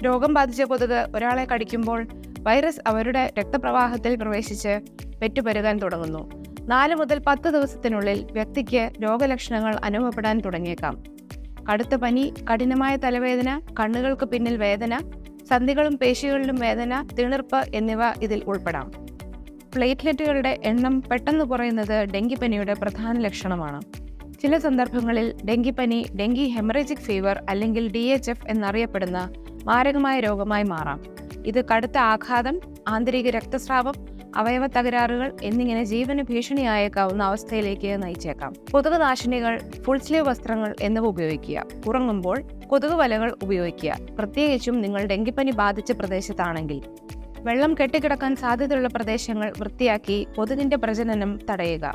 രോഗം ബാധിച്ച കൊതുക് ഒരാളെ കടിക്കുമ്പോൾ വൈറസ് അവരുടെ രക്തപ്രവാഹത്തിൽ പ്രവേശിച്ച് പെറ്റുപെരുകാൻ തുടങ്ങുന്നു. 4 മുതൽ 10 ദിവസത്തിനുള്ളിൽ വ്യക്തിക്ക് രോഗലക്ഷണങ്ങൾ അനുഭവപ്പെടാൻ തുടങ്ങിയേക്കാം. കടുത്ത പനി, കഠിനമായ തലവേദന, കണ്ണുകൾക്ക് പിന്നിൽ വേദന, സന്ധികളും പേശികളിലും വേദന, തിണർപ്പ് എന്നിവ ഇതിൽ ഉൾപ്പെടാം. പ്ലേറ്റ്ലെറ്റുകളുടെ എണ്ണം പെട്ടെന്ന് കുറയുന്നത് ഡെങ്കിപ്പനിയുടെ പ്രധാന ലക്ഷണമാണ്. ചില സന്ദർഭങ്ങളിൽ ഡെങ്കിപ്പനി ഡെങ്കി ഹെമറേജിക് ഫീവർ അല്ലെങ്കിൽ DHF എന്നറിയപ്പെടുന്ന മാരകമായ രോഗമായി മാറാം. ഇത് കടുത്ത ആഘാതം, ആന്തരിക രക്തസ്രാവം, അവയവ തകരാറുകൾ എന്നിങ്ങനെ ജീവന് ഭീഷണിയായേക്കാവുന്ന അവസ്ഥയിലേക്ക് നയിച്ചേക്കാം. കൊതുകുനാശിനികൾ, ഫുൾ സ്ലീവ് വസ്ത്രങ്ങൾ എന്നിവ ഉപയോഗിക്കുക. ഉറങ്ങുമ്പോൾ കൊതുക് വലകൾ ഉപയോഗിക്കുക, പ്രത്യേകിച്ചും നിങ്ങൾ ഡെങ്കിപ്പനി ബാധിച്ച പ്രദേശത്താണെങ്കിൽ. വെള്ളം കെട്ടിക്കിടക്കാൻ സാധ്യതയുള്ള പ്രദേശങ്ങൾ വൃത്തിയാക്കി കൊതുകിന്റെ പ്രജനനം തടയുക.